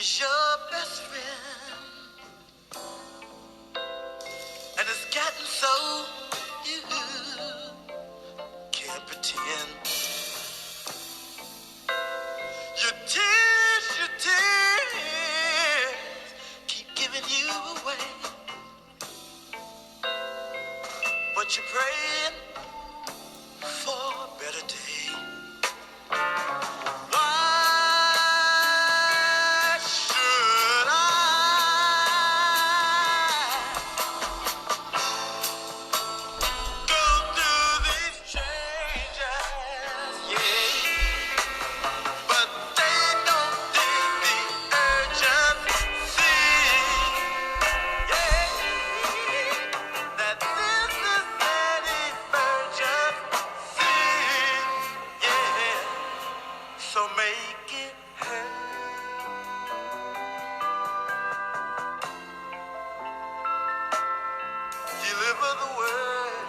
is your best friend, and it's gotten so you can't pretend. Your tears keep giving you away, but you're praying for a better day. Why should I go through these changes? Yeah, but they don't dig the urgency. Yeah, that this is an emergency. Yeah, so make it hurt. Deliver the word.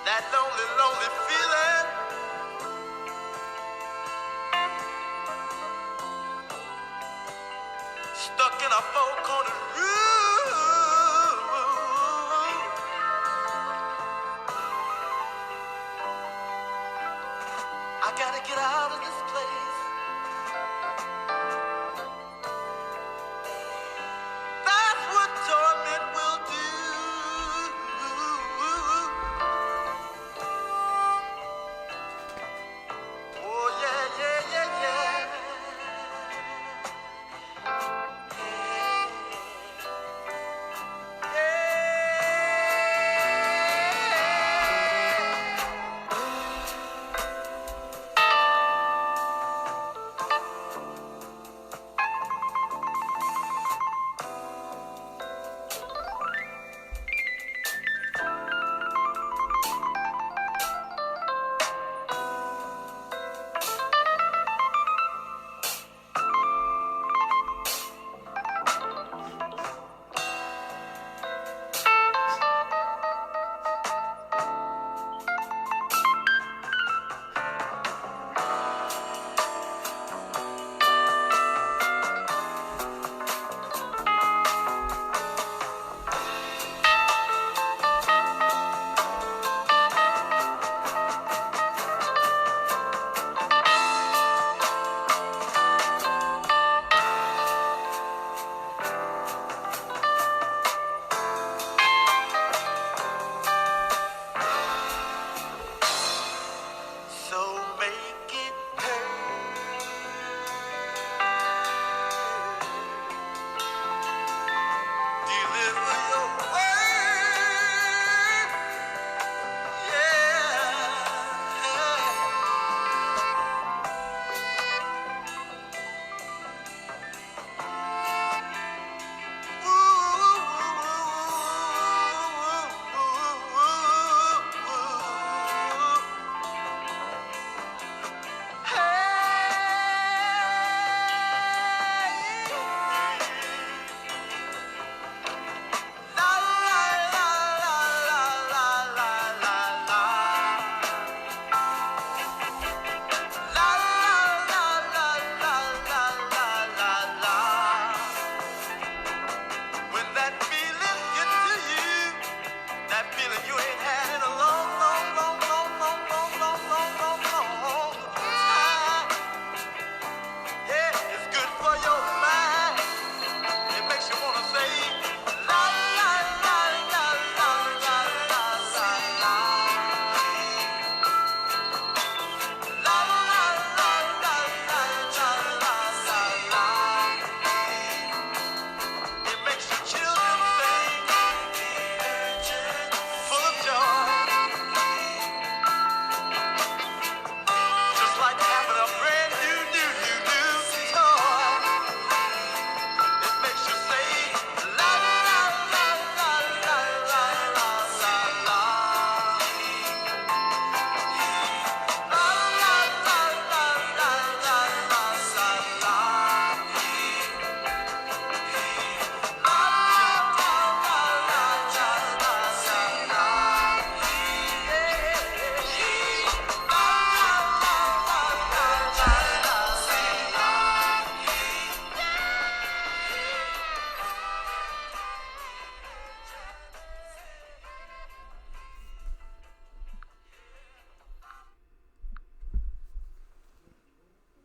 That lonely, lonely feeling, stuck in a four-cornered room. I gotta get out of this place. That's what torment will do. Oh yeah, yeah, yeah, yeah.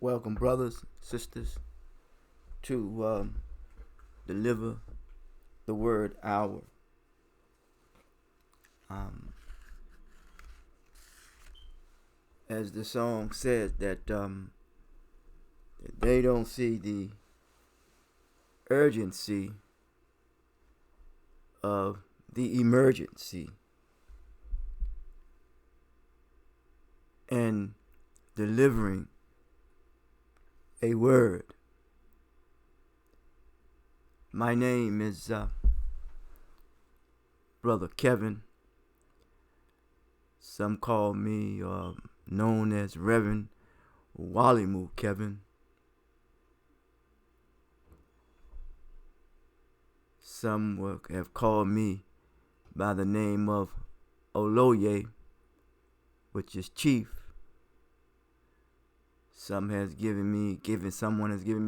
Welcome, brothers, sisters, to deliver the word hour. Um, as the song says, that they don't see the urgency of the emergency and delivering a word. My name is Brother Kevin. Some call me known as Reverend Walimu Kevin. Some have called me by the name of Oloye, which is chief. Someone has given me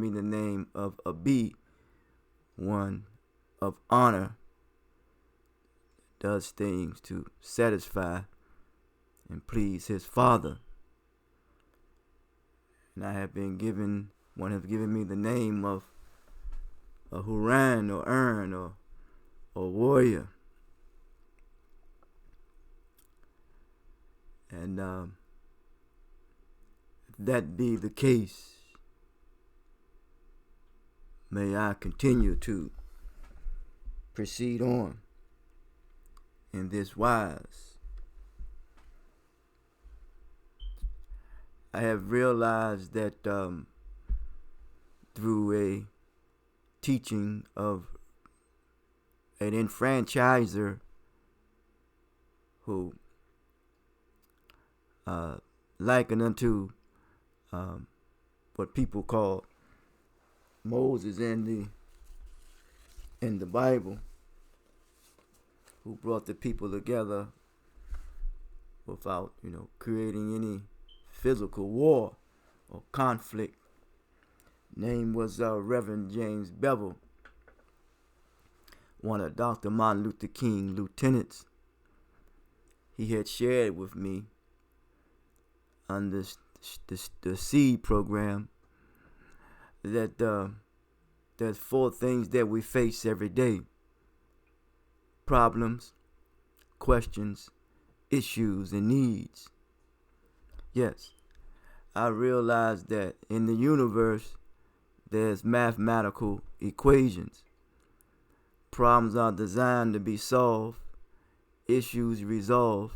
the name of Abi, one of honor, does things to satisfy and please his father. And one has given me the name of a Huran or Ern or warrior. And if that be the case, may I continue to proceed on in this wise. I have realized that through a teaching of an enfranchiser who likened unto what people call Moses in the Bible, who brought the people together without, creating any physical war or conflict. Name was Reverend James Bevel, one of Dr. Martin Luther King lieutenants. He had shared with me on the SEED program that there's 4 things that we face every day: problems, questions, issues, and needs. Yes, I realize that in the universe there's mathematical equations. Problems are designed to be solved, issues resolved,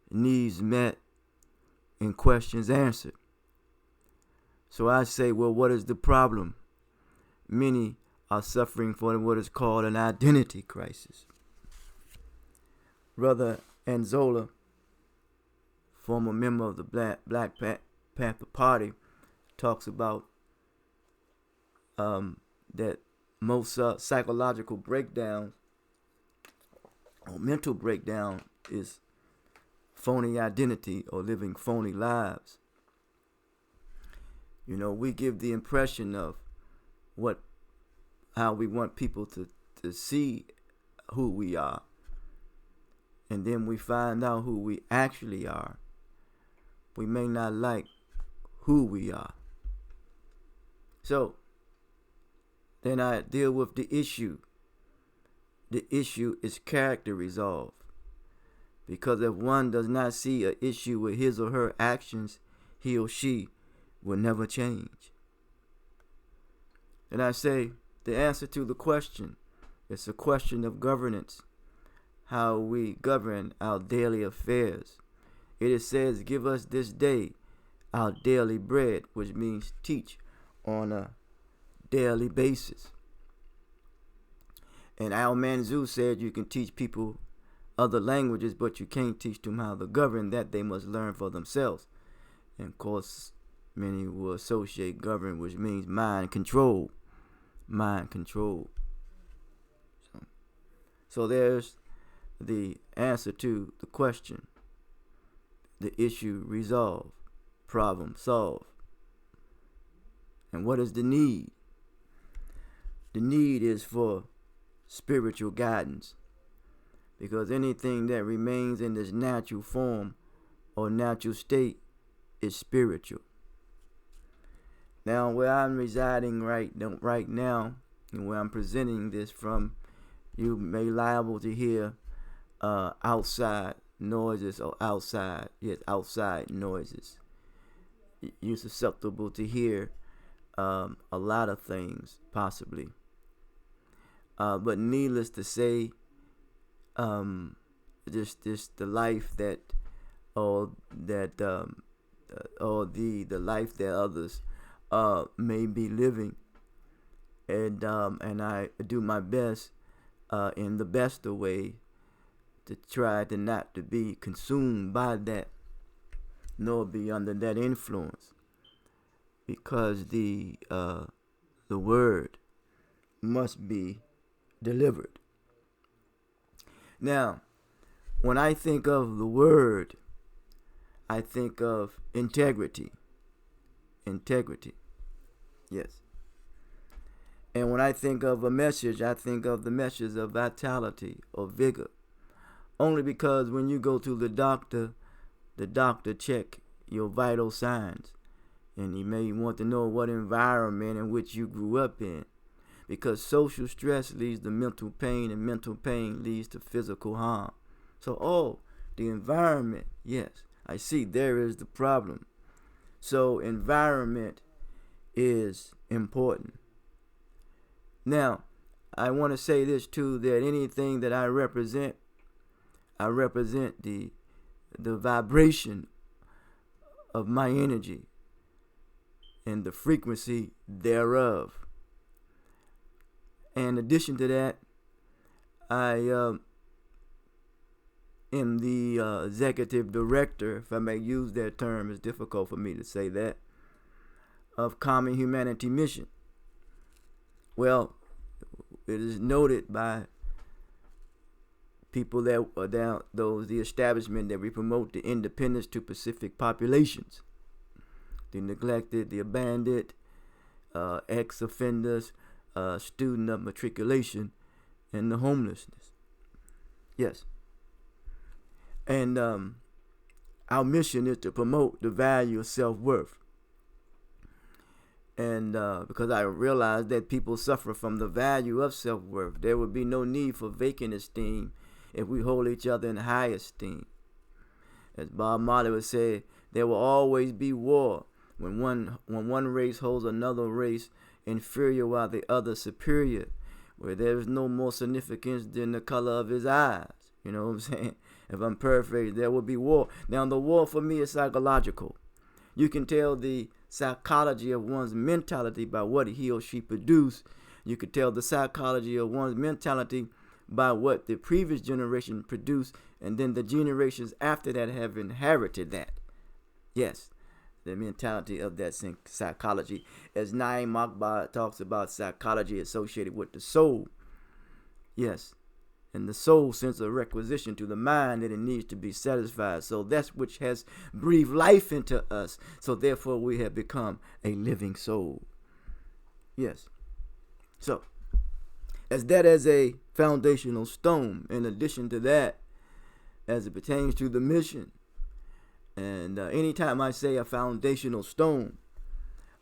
needs met, and questions answered. So I say, well, what is the problem? Many are suffering from what is called an identity crisis. Brother Anzola, former member of the Black Panther Party, talks about that most psychological breakdowns or mental breakdown is phony identity or living phony lives. We give the impression of how we want people to see who we are, and then we find out who we actually are. We may not like who we are. So then I deal with the issue. The issue is character resolve. Because if one does not see an issue with his or her actions, he or she will never change. And I say the answer to the question is a question of governance, how we govern our daily affairs. It says, give us this day our daily bread, which means teach on a daily basis. And Al Manzou said you can teach people other languages, but you can't teach them how to govern. That they must learn for themselves. And of course, many will associate govern, which means mind control. Mind control. So there's the answer to the question. The issue resolved. Problem solved. And what is the need? The need is for spiritual guidance. Because anything that remains in this natural form or natural state is spiritual. Now, where I'm residing right now, and where I'm presenting this from, you may liable to hear outside noises or outside noises. You're susceptible to hear a lot of things, possibly. But needless to say, just the life that, or that, or the life that others may be living, and I do my best in the best of way to try to not to be consumed by that, nor be under that influence, because the word must be delivered. Now, when I think of the word, I think of integrity. Integrity. Yes. And when I think of a message, I think of the message of vitality or vigor. Only because when you go to the doctor check your vital signs. And he may want to know what environment in which you grew up in. Because social stress leads to mental pain, and mental pain leads to physical harm. So, the environment, yes, I see there is the problem. So, environment is important. Now, I want to say this too, that anything that I represent the vibration of my energy and the frequency thereof. In addition to that, I am the executive director, if I may use that term. It's difficult for me to say that, of Common Humanity Mission. Well, it is noted by people that are down, the establishment that we promote the independence to Pacific populations, the neglected, the abandoned, ex-offenders, student of matriculation, and the homelessness. Yes. And our mission is to promote the value of self-worth. And because I realize that people suffer from the value of self-worth, there would be no need for vacant esteem if we hold each other in high esteem. As Bob Marley would say, there will always be war when one race holds another race inferior while the other superior, where there is no more significance than the color of his eyes. You know what I'm saying? If I'm paraphrasing, there will be war. Now, the war for me is psychological. You can tell the psychology of one's mentality by what he or she produced. You could tell the psychology of one's mentality by what the previous generation produced, and then the generations after that have inherited that. Yes, the mentality of that psychology. As Naim Akbar talks about psychology associated with the soul. Yes, and the soul sends a requisition to the mind that it needs to be satisfied. So that's which has breathed life into us. So therefore we have become a living soul. Yes. So, as a foundational stone, in addition to that, as it pertains to the mission, and anytime I say a foundational stone,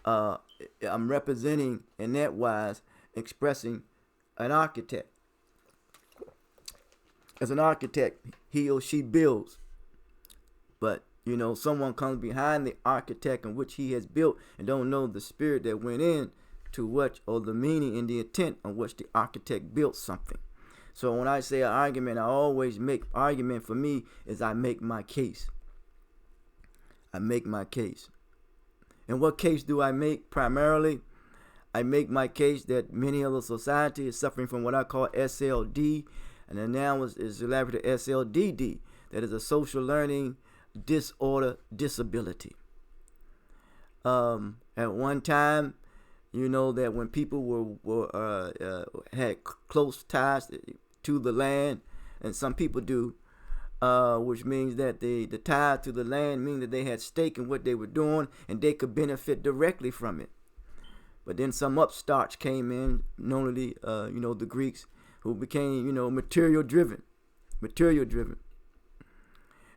I'm representing, in that wise, expressing an architect. As an architect, he or she builds. But, someone comes behind the architect in which he has built and don't know the spirit that went in to what, or the meaning and the intent on which the architect built something. So when I say an argument, I always make argument. For me is I make my case. I make my case. And what case do I make? Primarily, I make my case that many of the society is suffering from what I call SLD, and then now is elaborated SLDD, that is a social learning disorder disability. At one time, that when people had close ties to the land, and some people do, which means that the tie to the land means that they had stake in what they were doing and they could benefit directly from it. But then some upstarts came in, normally, the Greeks, who became, material driven.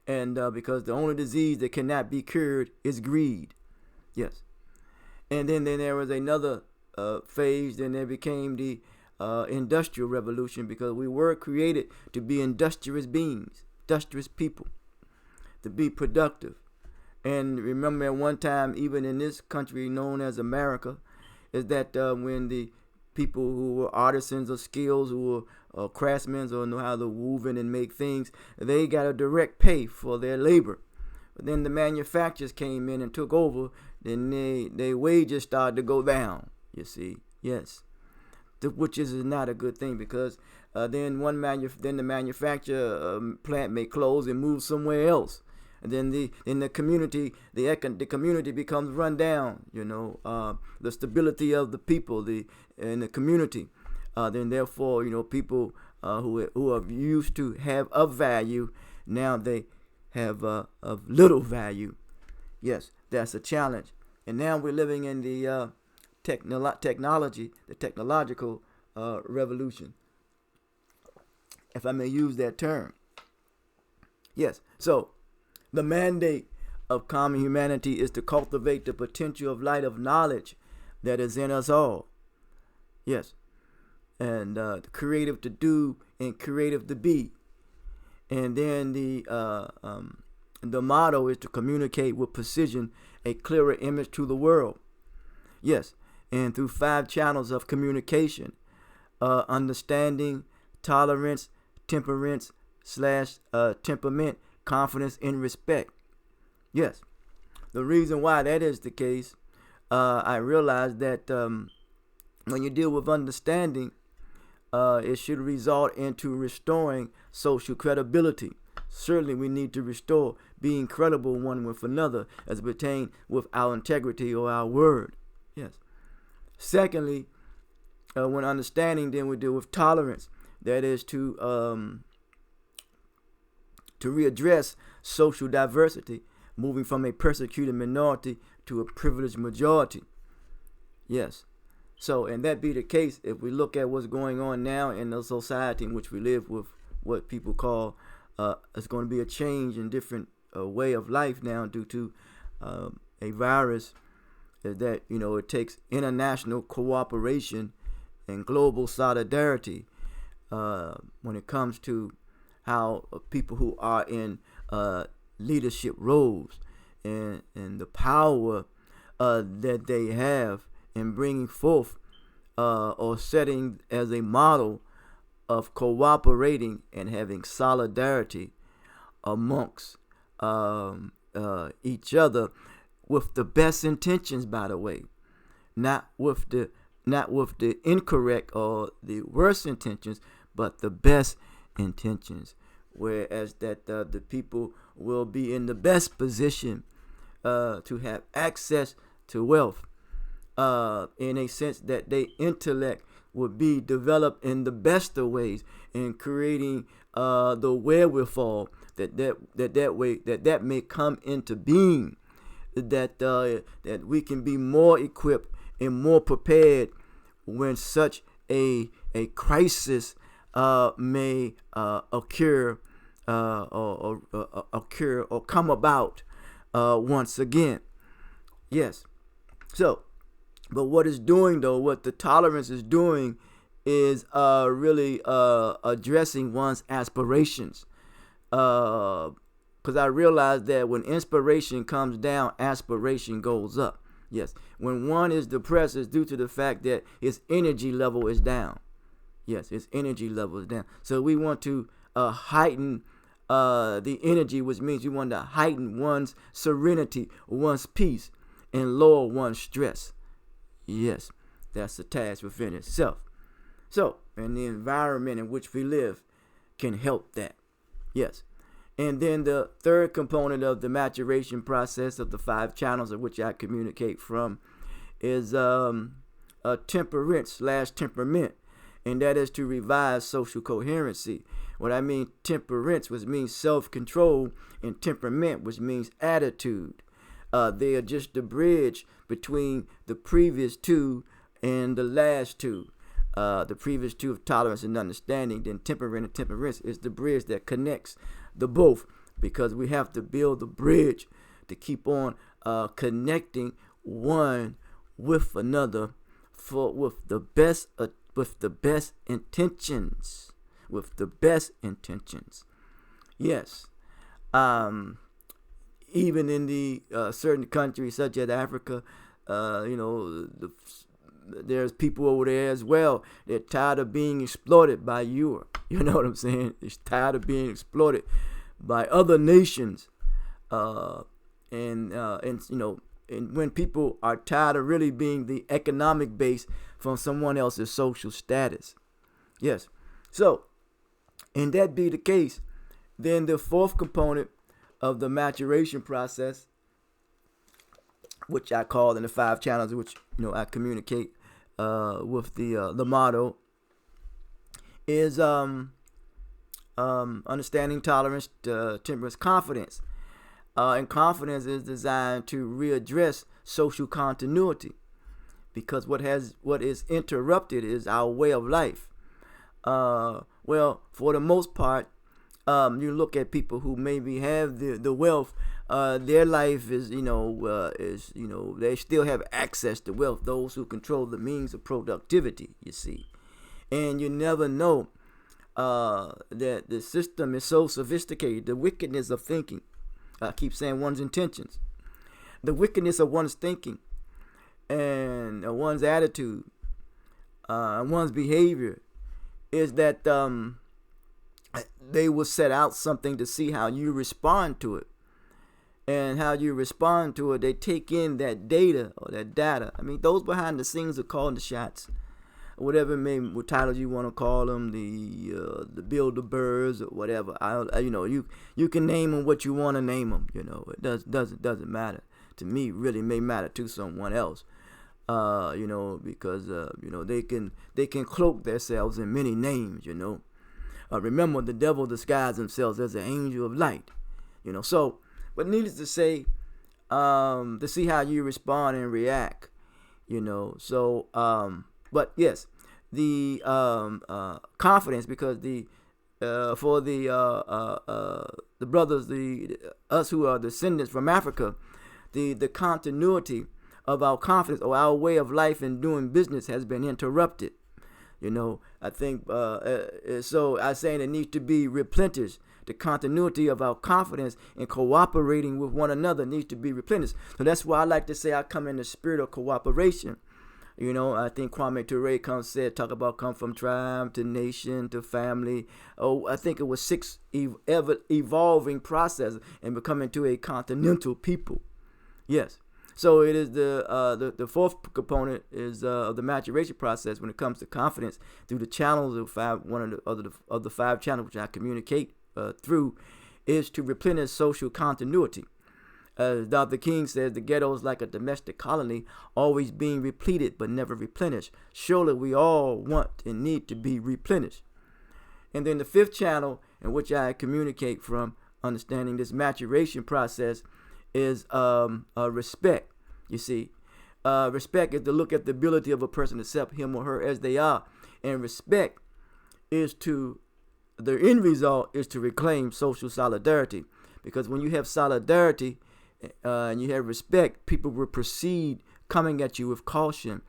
And because the only disease that cannot be cured is greed. Yes. And then there was another phase. Then there became the industrial revolution, because we were created to be industrious beings, industrious people, to be productive. And remember, at one time, even in this country known as America, is that when the people who were artisans of skills, who were craftsmen or know how to weave in and make things, they got a direct pay for their labor. But then the manufacturers came in and took over. Then their wages started to go down. You see, yes, which is not a good thing, because then the manufacturer plant may close and move somewhere else. And then the community, the community becomes run down. The stability of the people, in the community. Then therefore, people who are used to have of value, now they have of little value. Yes, that's a challenge. And now we're living in the technological revolution, if I may use that term. Yes, so the mandate of common humanity is to cultivate the potential of light of knowledge that is in us all. Yes, and creative to do and creative to be. And then the motto is to communicate with precision a clearer image to the world. Yes, and through 5 channels of communication: understanding, tolerance, temperance / temperament, confidence, and respect. Yes, the reason why that is the case, I realize that when you deal with understanding, it should result into restoring social credibility. Certainly we need to restore being credible one with another as it pertains with our integrity or our word. Yes. Secondly, when understanding, then we deal with tolerance. That is to readdress social diversity, moving from a persecuted minority to a privileged majority. Yes. So, and that be the case if we look at what's going on now in the society in which we live, with what people call it's going to be a change in different way of life now due to a virus, that it takes international cooperation and global solidarity when it comes to how people who are in leadership roles and the power that they have in bringing forth or setting as a model of cooperating and having solidarity amongst each other, with the best intentions, by the way, not with the incorrect or the worst intentions, but the best intentions, whereas that the people will be in the best position to have access to wealth, in a sense that their intellect would be developed in the best of ways, in creating the wherewithal that may come into being, that we can be more equipped and more prepared when such a crisis may occur or come about once again. Yes. So, but what it's doing, though, what the tolerance is doing, is really addressing one's aspirations. Because I realize that when inspiration comes down, aspiration goes up. Yes. When one is depressed, it's due to the fact that his energy level is down. Yes, his energy level is down. So we want to heighten the energy, which means we want to heighten one's serenity, one's peace, and lower one's stress. Yes, that's the task within itself. So, and the environment in which we live can help that. Yes. And then the third component of the maturation process of the 5 channels of which I communicate from is temperance / temperament. And that is to revive social coherency. What I mean, temperance, which means self-control, and temperament, which means attitude. They are just the bridge between the previous 2 and the last 2. The previous 2 of tolerance and understanding. Then temperance is the bridge that connects the both, because we have to build the bridge to keep on connecting one with another for with the best intentions. With the best intentions. Yes. Even in the certain countries such as Africa, there's people over there as well. They're tired of being exploited by Europe. You know what I'm saying? They're tired of being exploited by other nations. And when people are tired of really being the economic base from someone else's social status. Yes. So, and that be the case, then the fourth component of the maturation process, which I call in the 5 channels, which I communicate with the motto, is understanding, tolerance, temperance, confidence. And confidence is designed to readdress social continuity, because what is interrupted is our way of life. Well, for the most part, you look at people who maybe have the wealth. Their life is they still have access to wealth. Those who control the means of productivity, you see, and you never know that the system is so sophisticated. The wickedness of thinking. I keep saying one's intentions. The wickedness of one's thinking and one's attitude, one's behavior, is that they will set out something to see how you respond to it. And how you respond to it, they take in that data or that data. I mean, those behind the scenes are calling the shots. Whatever what titles you want to call them, the Bilderbergs or whatever. You can name them what you want to name them. It doesn't matter to me. Really, may matter to someone else. Because they can cloak themselves in many names. Remember, the devil disguised themselves as an angel of light. So, but needless to say, to see how you respond and react. So. But yes, the confidence, because for the brothers, us who are descendants from Africa, the continuity of our confidence or our way of life and doing business has been interrupted. I think so. I'm saying it needs to be replenished. The continuity of our confidence in cooperating with one another needs to be replenished. So that's why I like to say I come in the spirit of cooperation. I think Kwame Ture talk about come from tribe to nation to family. Oh, I think it was 6 evolving processes and becoming to a continental people. Yes. So it is the fourth component is of the maturation process when it comes to confidence through the channels of the 5 channels which I communicate through, is to replenish social continuity. As Dr. King says, the ghetto is like a domestic colony, always being repleted but never replenished. Surely we all want and need to be replenished. And then the 5th channel, in which I communicate from, understanding this maturation process, is respect. You see, respect is to look at the ability of a person to accept him or her as they are. And respect is the end result is to reclaim social solidarity. Because when you have solidarity, and you have respect, people will proceed coming at you with caution.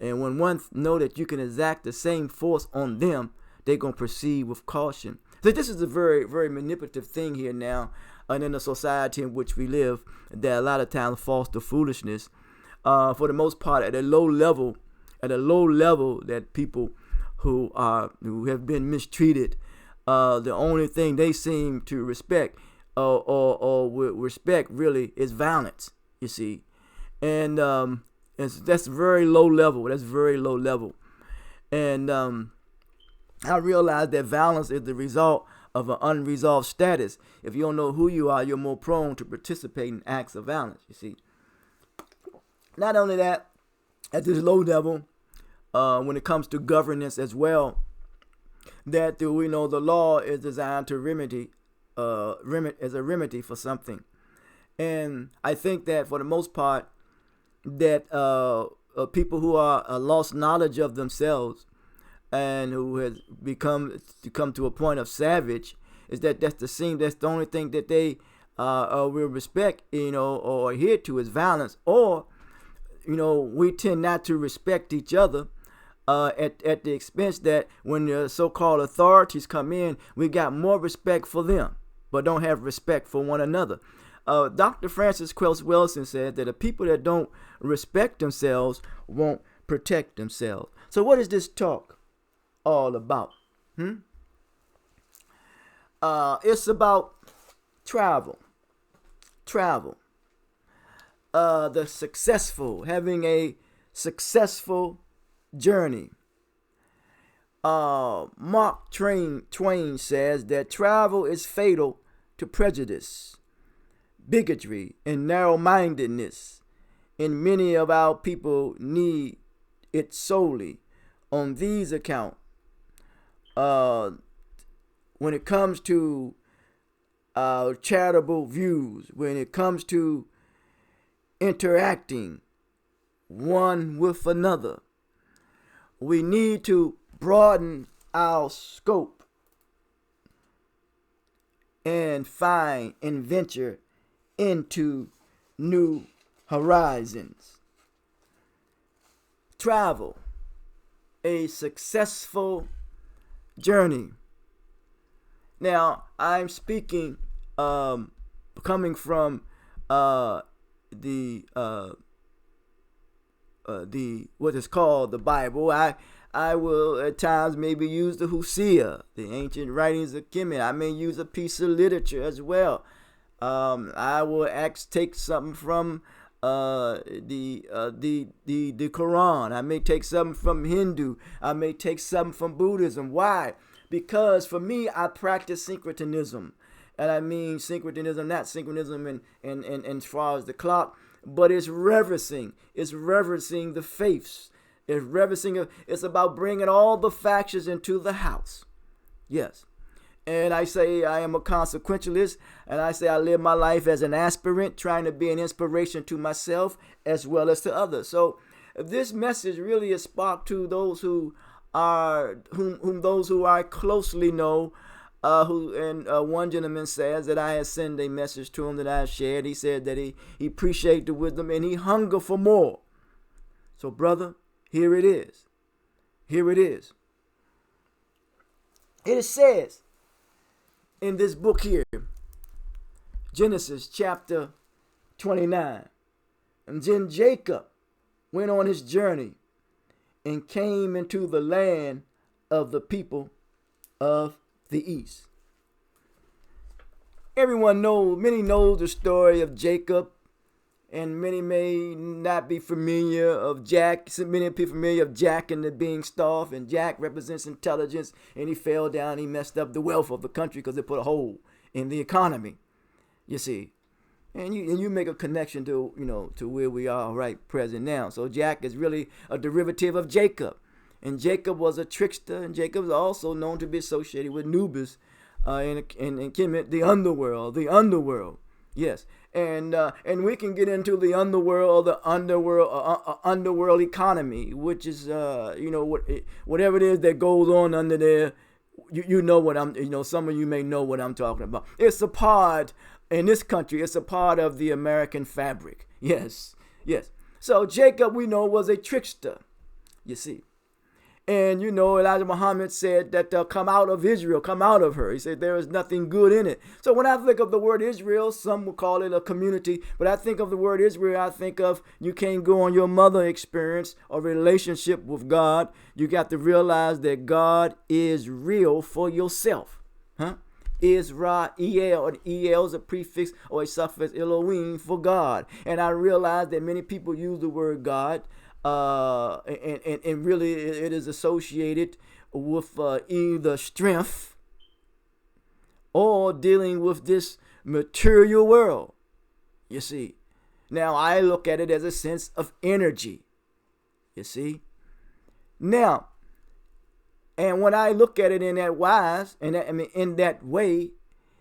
And when one know that you can exact the same force on them, they're going to proceed with caution. So this is a very, very manipulative thing here now, and in the society in which we live, that a lot of times falls to foolishness. For the most part, at a low level, that people who have been mistreated, the only thing they seem to respect or respect really is violence, you see. And that's very low level. That's very low level. And I realize that violence is the result of an unresolved status. If you don't know who you are, you're more prone to participate in acts of violence, you see. Not only that, at this low level, when it comes to governance as well, that we know the law is designed to remedy as a remedy for something. And I think that for the most part, that people who are lost knowledge of themselves and who has come to a point of savage, is that's the only thing that they will respect, or adhere to, is violence, or we tend not to respect each other at the expense that when the so-called authorities come in, we got more respect for them, but don't have respect for one another. Dr. Francis Quelch Wilson said that the people that don't respect themselves won't protect themselves. So what is this talk all about? It's about travel. The successful, having a successful journey. Mark Twain says that travel is fatal to prejudice, bigotry, and narrow-mindedness, and many of our people need it solely on these accounts. When it comes to charitable views, when it comes to interacting one with another, we need to broaden our scope and find and venture into new horizons. Travel, a successful journey. Now, I'm speaking coming from the what is called the Bible. I will at times maybe use the Hosea, the ancient writings of Kemet. I may use a piece of literature as well. I will take something from the Quran. I may take something from Hindu. I may take something from Buddhism. Why? Because for me, I practice syncretism. And I mean syncretism, not synchronism and as far as the clock, but it's reversing. It's reversing the faiths. It's about bringing all the factions into the house. Yes. And I say I am a consequentialist, and I say I live my life as an aspirant, trying to be an inspiration to myself as well as to others. So this message really is sparked to those whom those who I closely know. One gentleman says that I had sent a message to him that I shared. He said that he appreciated the wisdom and he hunger for more. So, brother, here it is. Here it is. It says in this book here, Genesis chapter 29, and then Jacob went on his journey and came into the land of the people of the east. Many know the story of Jacob, and many may not be familiar of Jack. Many people familiar of Jack and the beanstalk, and Jack represents intelligence, and he fell down. He messed up the wealth of the country because it put a hole in the economy. You see, and you make a connection to where we are right present now. So Jack is really a derivative of Jacob. And Jacob was a trickster, and Jacob is also known to be associated with Nubis and Kemet, the underworld. Yes, and we can get into the underworld or the underworld economy, which is whatever it is that goes on under there. You know what some of you may know what I'm talking about. It's a part in this country. It's a part of the American fabric. Yes. So Jacob, we know, was a trickster. You see. And, Elijah Muhammad said that come out of Israel, come out of her. He said there is nothing good in it. So when I think of the word Israel, some will call it a community. But I think of the word Israel, I think of you can't go on your mother experience or relationship with God. You got to realize that God is real for yourself. Israel, and El is a prefix or a suffix, Elohim, for God. And I realize that many people use the word God. And really it is associated with either strength or dealing with this material world. You see, now I look at it as a sense of energy. You see, now, and when I look at it in that wise, in that way,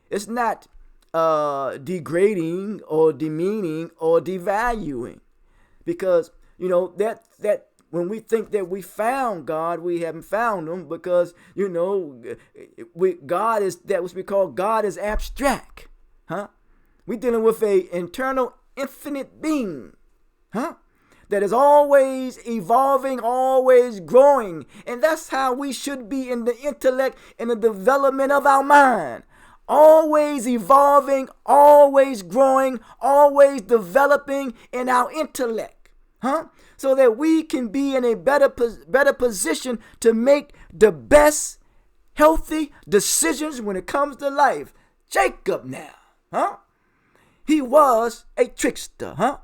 it's not degrading or demeaning or devaluing, because that when we think that we found God, we haven't found him, because God is that what we call God is abstract. We're dealing with a internal infinite being. that is always evolving, always growing. And that's how we should be in the intellect and the development of our mind. Always evolving, always growing, always developing in our intellect. So that we can be in a better position to make the best healthy decisions when it comes to life. Jacob now, he was a trickster,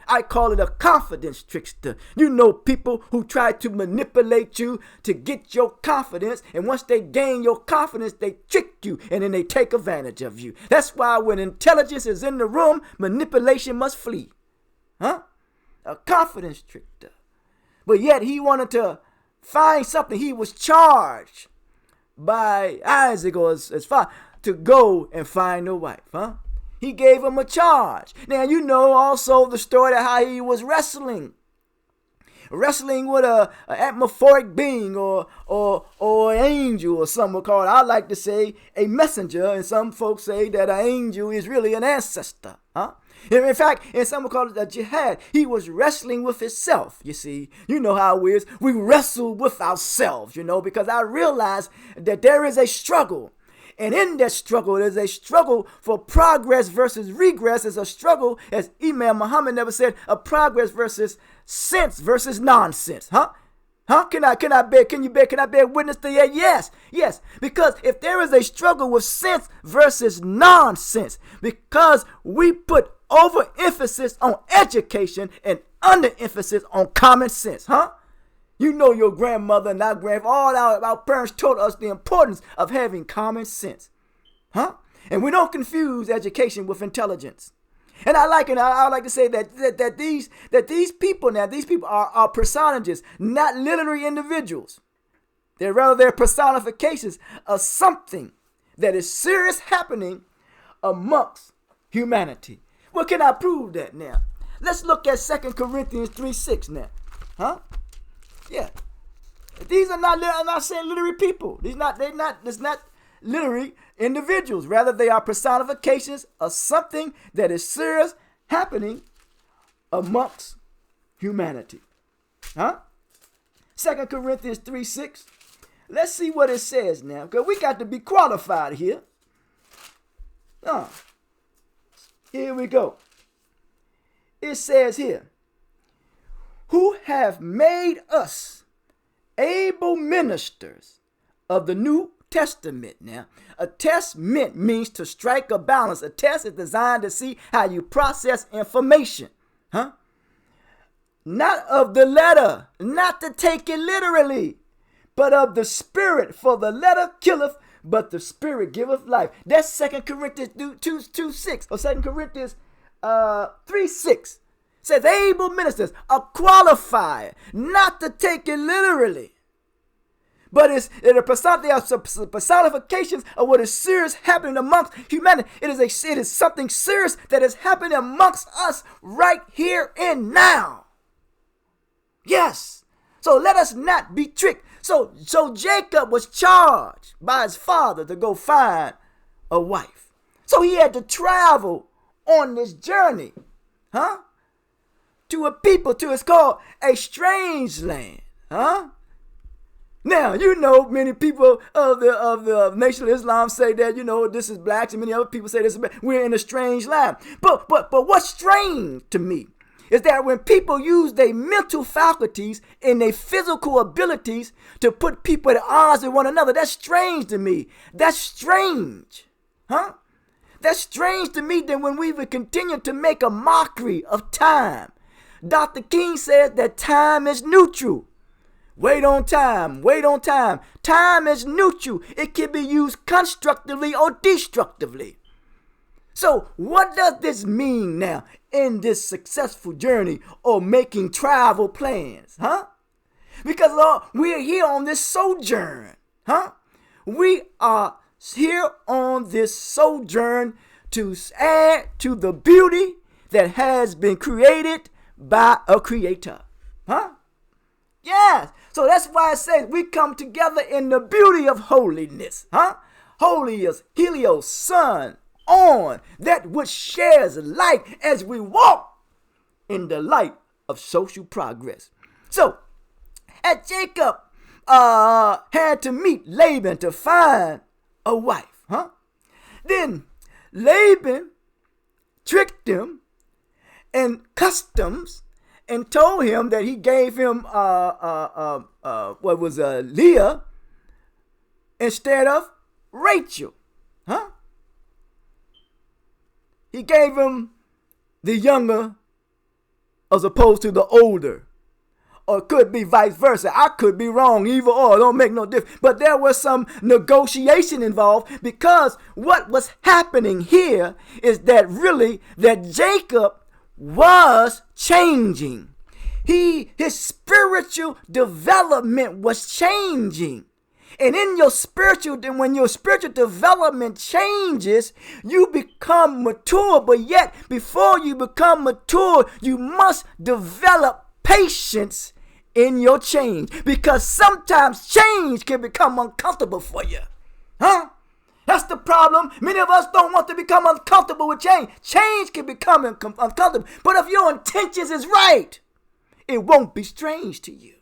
I call it a confidence trickster. You know, people who try to manipulate you to get your confidence, and once they gain your confidence, they trick you, and then they take advantage of you. That's why when intelligence is in the room, manipulation must flee. A confidence trickster. But yet he wanted to find something. He was charged by Isaac or his father to go and find a wife. He gave him a charge. Now, you know also the story of how he was wrestling with a atmospheric being or an angel, or some would call it. I like to say a messenger, and some folks say that an angel is really an ancestor. In fact, and some would call it a jihad. He was wrestling with himself, you see. You know how it is. We wrestle with ourselves, because I realize that there is a struggle. And in that struggle, there's a struggle for progress versus regress. It's a struggle, as Imam Muhammad never said, a progress versus sense versus nonsense. Can I bear witness to that? Yes. Because if there is a struggle with sense versus nonsense, because we put overemphasis on education and underemphasis on common sense, You know your grandmother and our grandfather, all our parents taught us the importance of having common sense. And we don't confuse education with intelligence. And I like to say that these people are personages, not literary individuals. They're personifications of something that is serious happening amongst humanity. Well, can I prove that now? Let's look at 2 Corinthians 3:6 now. Yeah, these are not. I'm not saying literary people. It's not literary individuals. Rather, they are personifications of something that is serious happening amongst humanity. 2 Corinthians 3:6. Let's see what it says now, because we got to be qualified here. Here we go. It says here, who have made us able ministers of the New Testament. Now, a testament means to strike a balance. A test is designed to see how you process information. Not of the letter, not to take it literally, but of the spirit. For the letter killeth, but the spirit giveth life. That's 2 Corinthians 2:6 or 2 Corinthians 3:6. Says able ministers are qualified not to take it literally, but they are personifications of what is serious happening amongst humanity. It is something serious that is happening amongst us right here and now. Yes. So let us not be tricked. So Jacob was charged by his father to go find a wife. So he had to travel on this journey, to a people, it's called a strange land, Now, many people of the Nation of Islam say that, this is blacks, and many other people say this, we're in a strange land. But what's strange to me is that when people use their mental faculties and their physical abilities to put people at odds with one another, that's strange to me. That's strange, That's strange to me that when we would continue to make a mockery of time. Dr. King says that time is neutral. Wait on time. Time is neutral. It can be used constructively or destructively. So what does this mean now in this successful journey or making travel plans? Because we're here on this sojourn. We are here on this sojourn to add to the beauty that has been created by a creator. Yes. So that's why it says we come together in the beauty of holiness. Holy is Helios, sun, on, that which shares light as we walk in the light of social progress. So, as Jacob had to meet Laban to find a wife, then Laban tricked him in customs and told him that he gave him Leah instead of Rachel. He gave him the younger as opposed to the older. Or it could be vice versa. I could be wrong. Either or. It don't make no difference. But there was some negotiation involved, because what was happening here is that really that Jacob was changing. His spiritual development was changing. And in your when your spiritual development changes, you become mature. But yet, before you become mature, you must develop patience in your change. Because sometimes change can become uncomfortable for you. That's the problem. Many of us don't want to become uncomfortable with change. Change can become uncomfortable. But if your intentions is right, it won't be strange to you.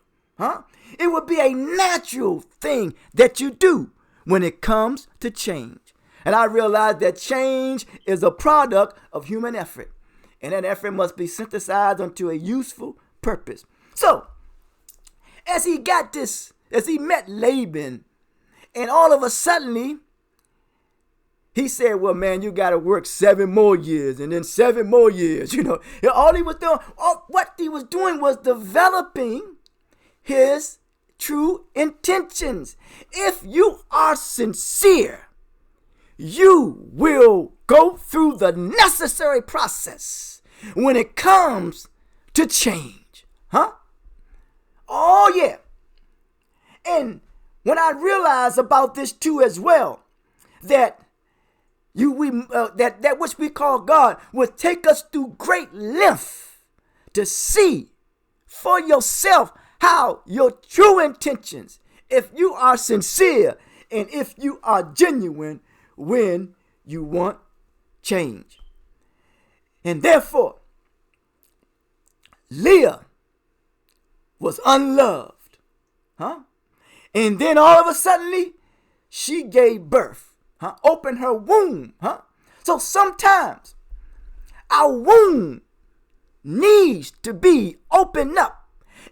It would be a natural thing that you do when it comes to change. And I realize that change is a product of human effort. And that effort must be synthesized onto a useful purpose. So, as he met Laban, and all of a sudden, he said, well, man, you got to work 7 more years and then 7 more years. What he was doing was developing his true intentions. If you are sincere, you will go through the necessary process when it comes to change. Oh, yeah. And when I realized about this too as well, that that which we call God will take us through great length to see for yourself how your true intentions, if you are sincere and if you are genuine when you want change. And therefore, Leah was unloved. And then all of a sudden, she gave birth. Opened her womb. So sometimes our womb needs to be opened up.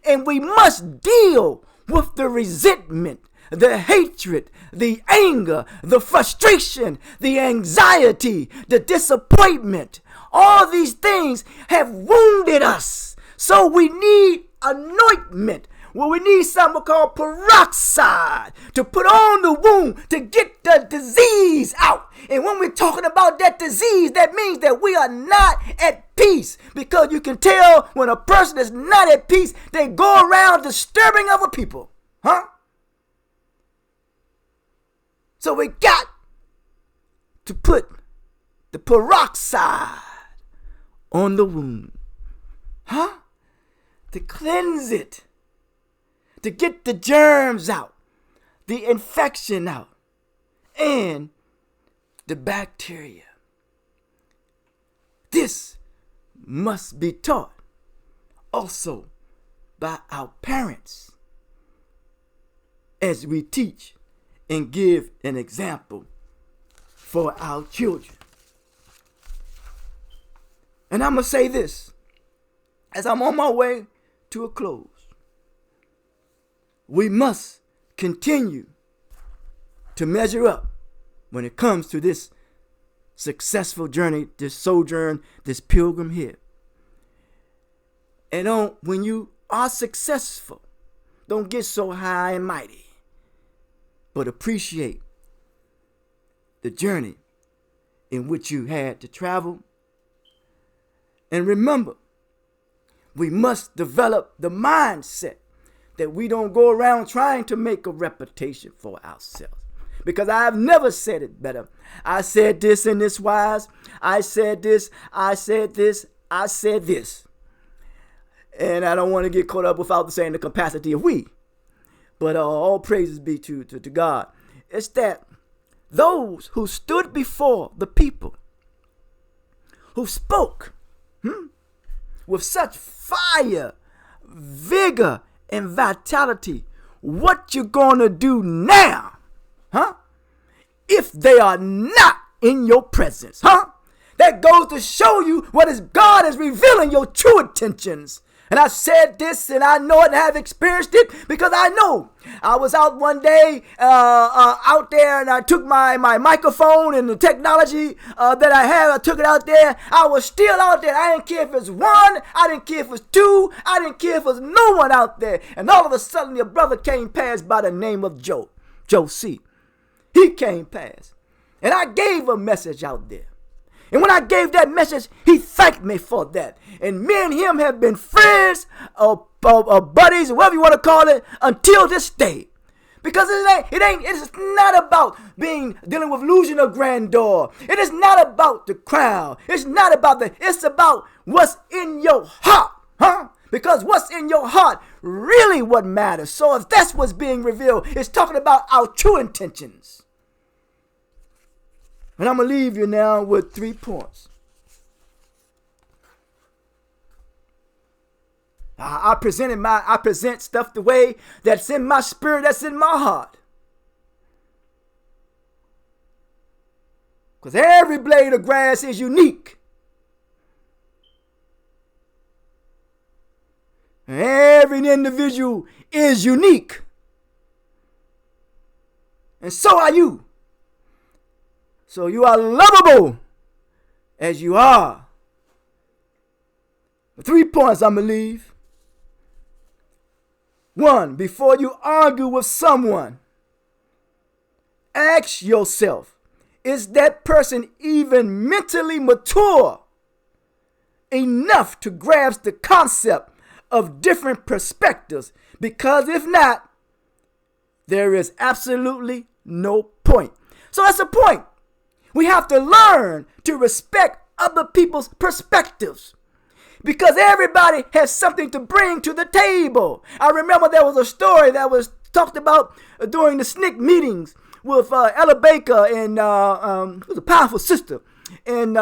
And we must deal with the resentment, the hatred, the anger, the frustration, the anxiety, the disappointment. All these things have wounded us. So we need anointment. Well, we need something called peroxide to put on the wound to get the disease out. And when we're talking about that disease, that means that we are not at peace. Because you can tell when a person is not at peace, they go around disturbing other people. So we got to put the peroxide on the wound. To cleanse it. To get the germs out, the infection out, and the bacteria. This must be taught also by our parents as we teach and give an example for our children. And I'm going to say this as I'm on my way to a close. We must continue to measure up when it comes to this successful journey, this sojourn, this pilgrim here. And when you are successful, don't get so high and mighty, but appreciate the journey in which you had to travel. And remember, we must develop the mindset that we don't go around trying to make a reputation for ourselves. Because I've never said it better. I said this in this wise. I said this. I said this. I said this. And I don't want to get caught up without saying the capacity of we. But all praises be to God. It's that those who stood before the people, who spoke, with such fire, vigor, and vitality. What you gonna do now, huh? If they are not in your presence, huh? That goes to show you what is God is revealing your true intentions. And I said this, and I know it and have experienced it because I know. I was out one day out there, and I took my microphone and the technology that I had. I took it out there. I was still out there. I didn't care if it was one. I didn't care if it was two. I didn't care if it was no one out there. And all of a sudden, a brother came past by the name of Joe C. He came past. And I gave a message out there. And when I gave that message, he thanked me for that. And me and him have been friends, or buddies, or whatever you want to call it, until this day. Because it's not about dealing with losing a grandeur. It is not about the crowd. It's not about it's about what's in your heart, huh? Because what's in your heart really what matters. So if that's what's being revealed, it's talking about our true intentions. And I'm going to leave you now with 3 points. I present stuff the way that's in my spirit, that's in my heart. Because every blade of grass is unique. And every individual is unique. And so are you. So you are lovable as you are. The 3 points I'm going to leave. 1, before you argue with someone, ask yourself, is that person even mentally mature enough to grasp the concept of different perspectives? Because if not, there is absolutely no point. So that's the point. We have to learn to respect other people's perspectives because everybody has something to bring to the table. I remember there was a story that was talked about during the SNCC meetings with Ella Baker and who's a powerful sister, and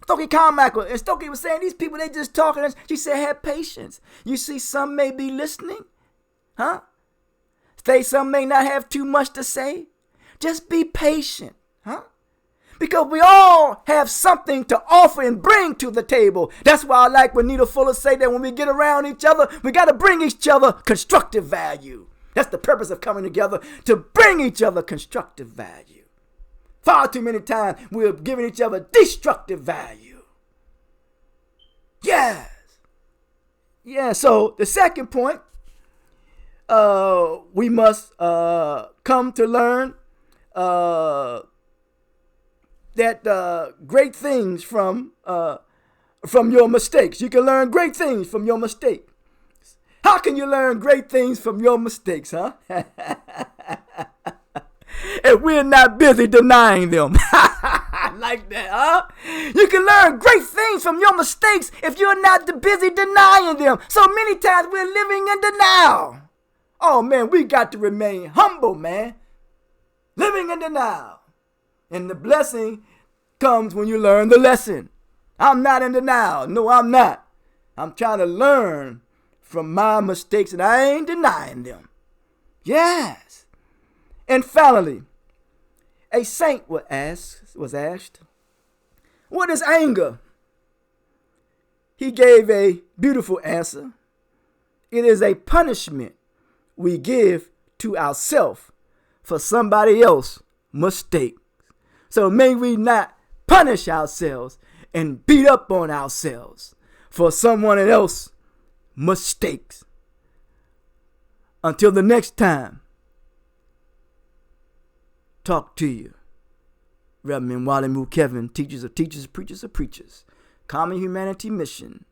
Stokely Carmichael. And Stokely was saying these people, they just talking. She said, have patience. You see, some may be listening, huh? Some may not have too much to say. Just be patient. Huh? Because we all have something to offer and bring to the table. That's why I like when Nita Fuller say that when we get around each other, we got to bring each other constructive value. That's the purpose of coming together, to bring each other constructive value. Far too many times we're giving each other destructive value. Yes. Yeah, so the second point, we must come to learn that great things from your mistakes. You can learn great things from your mistakes. How can you learn great things from your mistakes, huh? If we're not busy denying them. Like that, huh? You can learn great things from your mistakes if you're not busy denying them. So many times we're living in denial. Oh, man, we got to remain humble, man. Living in denial. And the blessing comes when you learn the lesson. I'm not in denial. No, I'm not. I'm trying to learn from my mistakes, and I ain't denying them. Yes. And finally, a saint was asked, what is anger? He gave a beautiful answer. It is a punishment we give to ourselves for somebody else's mistake. So may we not punish ourselves and beat up on ourselves for someone else's mistakes. Until the next time, talk to you. Reverend Wally Moo Kevin, teachers of teachers, preachers of preachers. Common Humanity Mission.